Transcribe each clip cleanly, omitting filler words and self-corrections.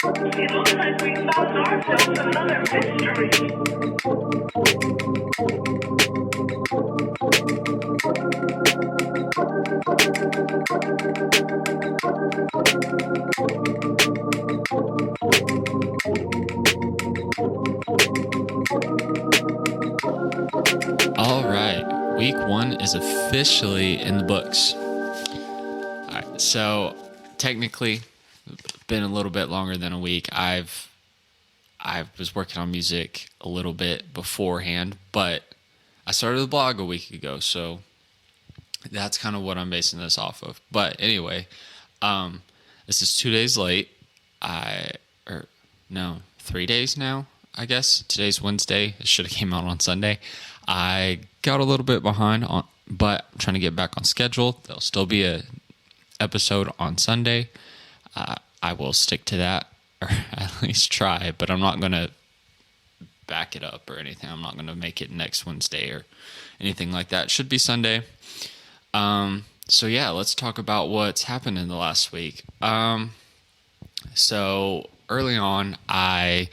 It looks like we found ourselves another mystery. All right, week one is officially in the books. All right, so technically, been a little bit longer than a week. I was working on music a little bit beforehand, but I started the blog a week ago, so that's kind of what I'm basing this off of. But anyway, this is 2 days late. 3 days now, I guess. Today's Wednesday. It should have came out on Sunday. I got a little bit behind on, but I'm trying to get back on schedule. There'll still be a episode on Sunday. I will stick to that, or at least try, but I'm not going to back it up or anything. I'm not going to make it next Wednesday or anything like that. It should be Sunday. So yeah, let's talk about what's happened in the last week. So early on, I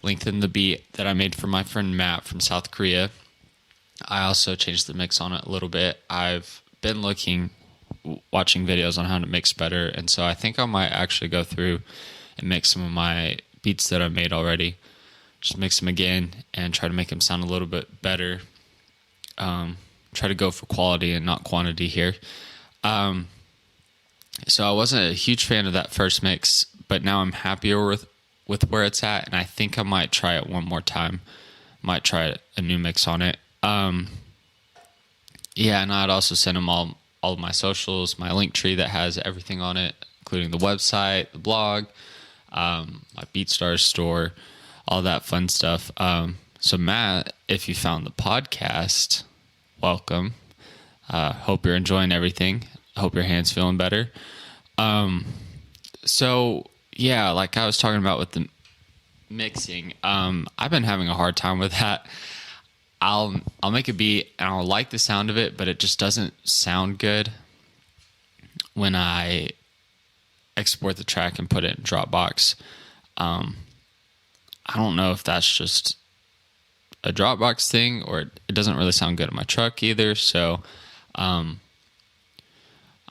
lengthened the beat that I made for my friend Matt from South Korea. I also changed the mix on it a little bit. I've been watching videos on how to mix better, and so I think I might actually go through and mix some of my beats that I made already. Just mix them again and try to make them sound a little bit better. Try to go for quality and not quantity here. So I wasn't a huge fan of that first mix, but now I'm happier with where it's at, and I think I might try it one more time. Might try a new mix on it. Yeah, and I'd also send them all of my socials, my link tree that has everything on it, including the website, the blog, my BeatStars store, all that fun stuff. So Matt, if you found the podcast, welcome. Hope you're enjoying everything. Hope your hand's feeling better. So yeah, like I was talking about with the mixing, I've been having a hard time with that. I'll make a beat and I'll like the sound of it, but it just doesn't sound good when I export the track and put it in Dropbox. I don't know if that's just a Dropbox thing or it doesn't really sound good in my truck either. So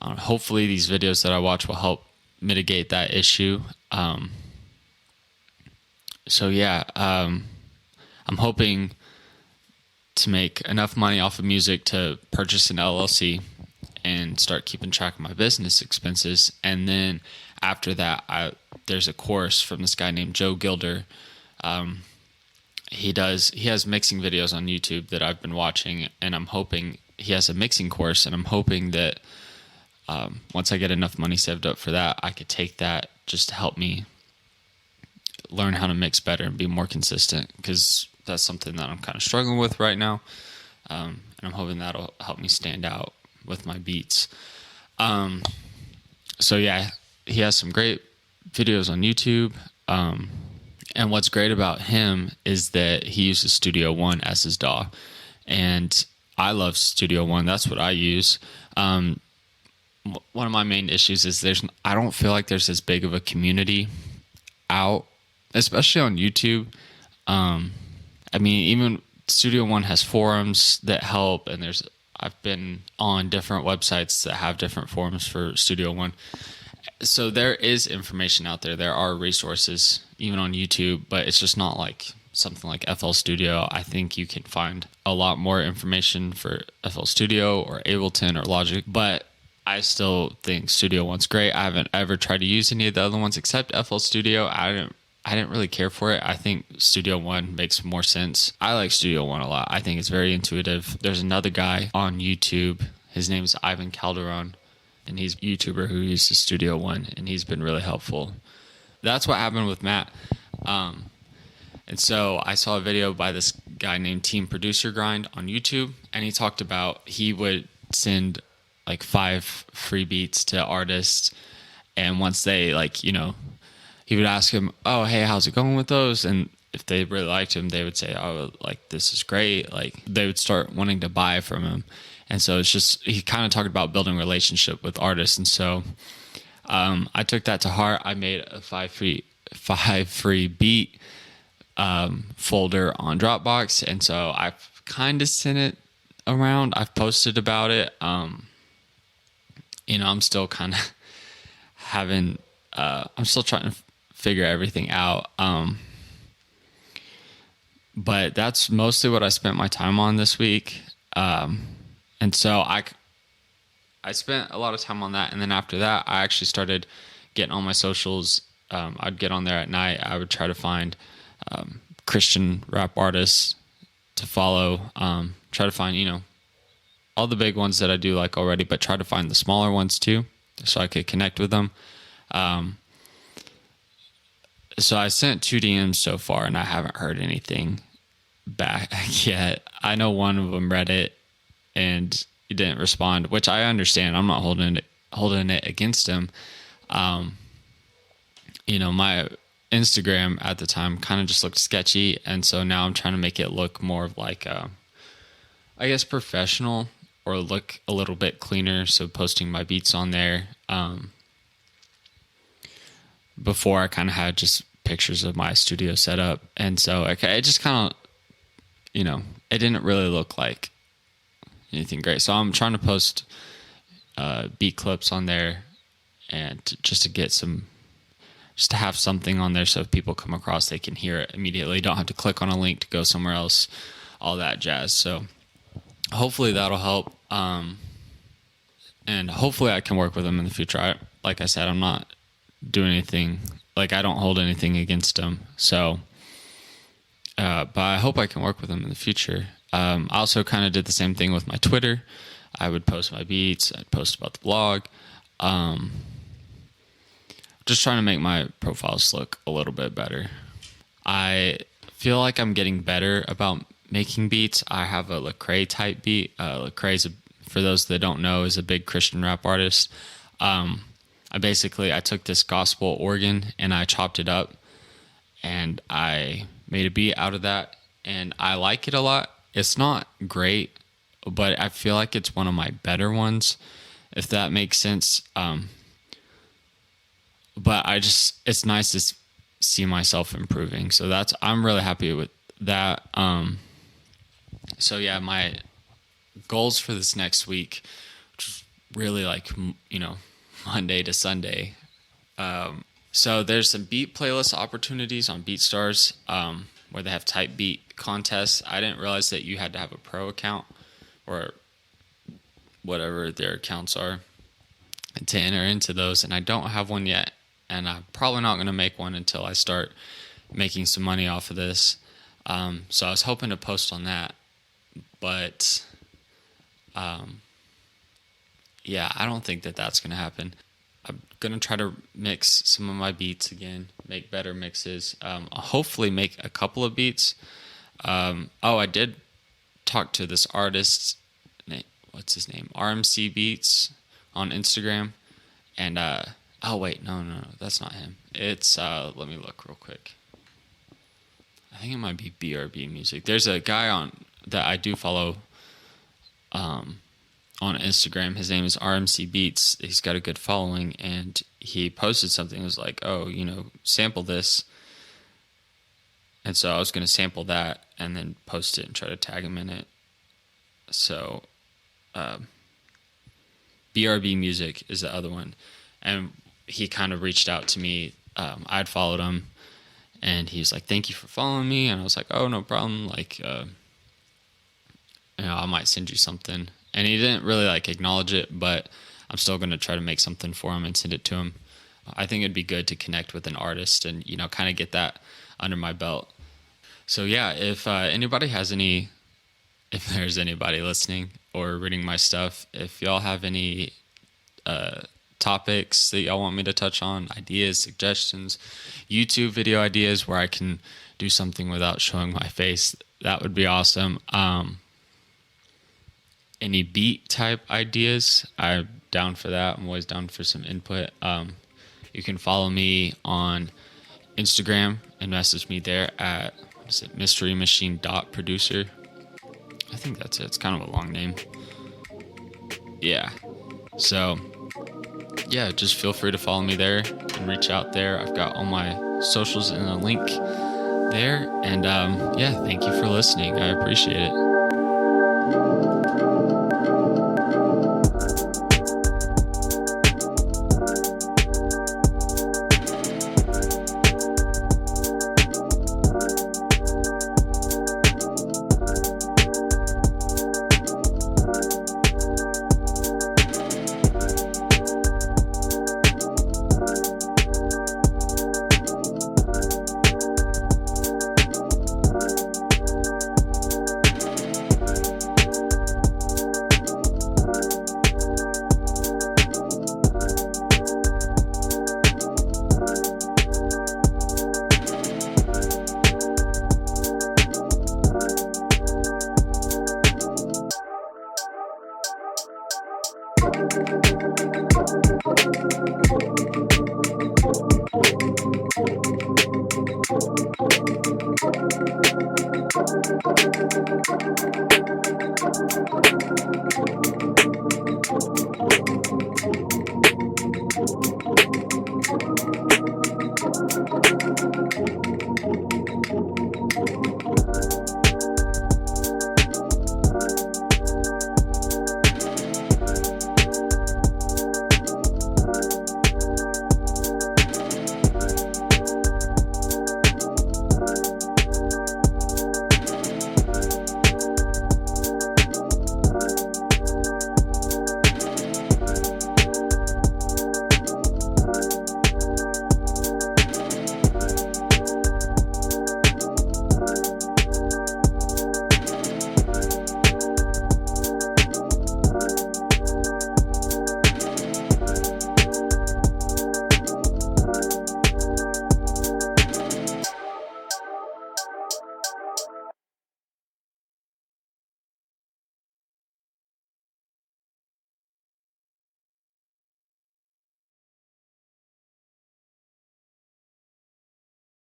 hopefully these videos that I watch will help mitigate that issue. So yeah, I'm hoping to make enough money off of music to purchase an LLC and start keeping track of my business expenses. And then after that, there's a course from this guy named Joe Gilder. He has mixing videos on YouTube that I've been watching, and I'm hoping he has a mixing course, and I'm hoping that once I get enough money saved up for that, I could take that just to help me learn how to mix better and be more consistent, because that's something that I'm kind of struggling with right now. And I'm hoping that'll help me stand out with my beats. So yeah, he has some great videos on YouTube. And what's great about him is that he uses Studio One as his DAW. And I love Studio One. That's what I use. One of my main issues is I don't feel like there's as big of a community out, especially on YouTube. I mean, even Studio One has forums that help, and I've been on different websites that have different forums for Studio One. So there is information out there. There are resources, even on YouTube, but it's just not like something like FL Studio. I think you can find a lot more information for FL Studio or Ableton or Logic, but I still think Studio One's great. I haven't ever tried to use any of the other ones except FL Studio. I didn't really care for it. I think Studio One makes more sense. I like Studio One a lot. I think it's very intuitive. There's another guy on YouTube. His name is Ivan Calderon, and he's a YouTuber who uses Studio One, and he's been really helpful. That's what happened with Matt. And so I saw a video by this guy named Team Producer Grind on YouTube, and he talked about he would send like 5 free beats to artists, and once they he would ask him, oh, hey, how's it going with those? And if they really liked him, they would say, oh, like, this is great. Like, they would start wanting to buy from him. And so it's just, he kind of talked about building a relationship with artists. And so I took that to heart. I made a 5 5 free beat folder on Dropbox, and so I've kind of sent it around. I've posted about it. I'm still kind of having. I'm still trying to figure everything out. But that's mostly what I spent my time on this week. And so I spent a lot of time on that, and then after that, I actually started getting on my socials. I'd get on there at night. I would try to find Christian rap artists to follow. Try to find, all the big ones that I do like already, but try to find the smaller ones too, so I could connect with them. So I sent 2 DMs so far, and I haven't heard anything back yet. I know one of them read it and he didn't respond, which I understand. I'm not holding it against him. My Instagram at the time kind of just looked sketchy, and so now I'm trying to make it look more of like, I guess, professional, or look a little bit cleaner. So posting my beats on there. Before I kind of had just pictures of my studio setup, and so it just kind of, it didn't really look like anything great. So I'm trying to post beat clips on there, and just to have something on there, so if people come across, they can hear it immediately. Don't have to click on a link to go somewhere else, all that jazz. So hopefully that'll help. And hopefully I can work with them in the future. Like I said, I'm not doing anything, like I don't hold anything against them. So, but I hope I can work with them in the future. I also kind of did the same thing with my Twitter. I would post my beats. I'd post about the blog. Just trying to make my profiles look a little bit better. I feel like I'm getting better about making beats. I have a Lecrae type beat. Lecrae, for those that don't know, is a big Christian rap artist. I took this gospel organ and I chopped it up, and I made a beat out of that, and I like it a lot. It's not great, but I feel like it's one of my better ones, if that makes sense. But it's nice to see myself improving. So I'm really happy with that. So yeah, my goals for this next week, which is really like, Monday to Sunday. So there's some beat playlist opportunities on BeatStars, where they have type beat contests. I didn't realize that you had to have a pro account, or whatever their accounts are, to enter into those. And I don't have one yet. And I'm probably not going to make one until I start making some money off of this. So I was hoping to post on that. But, yeah, I don't think that that's going to happen. I'm going to try to mix some of my beats again, make better mixes. I'll hopefully make a couple of beats. I did talk to this artist, what's his name? RMC Beats on Instagram. And, oh, wait, no, that's not him. It's, let me look real quick. I think it might be BRB Music. There's a guy that I do follow on Instagram. His name is RMC Beats. He's got a good following, and he posted something. It was like, sample this. And so I was going to sample that and then post it and try to tag him in it. So BRB Music is the other one. And he kind of reached out to me. I'd followed him, and he's like, "Thank you for following me." And I was like, "Oh, no problem. Like, I might send you something." And he didn't really acknowledge it, but I'm still going to try to make something for him and send it to him. I think it'd be good to connect with an artist and, kind of get that under my belt. So yeah, if there's anybody listening or reading my stuff, if y'all have any topics that y'all want me to touch on, ideas, suggestions, YouTube video ideas where I can do something without showing my face, that would be awesome. Any beat type ideas, I'm down for that. I'm always down for some input. You can follow me on Instagram and message me there at mysterymachine.producer. I think that's it. It's kind of a long name. Yeah. So, yeah, just feel free to follow me there and reach out there. I've got all my socials in a link there. And yeah, thank you for listening. I appreciate it.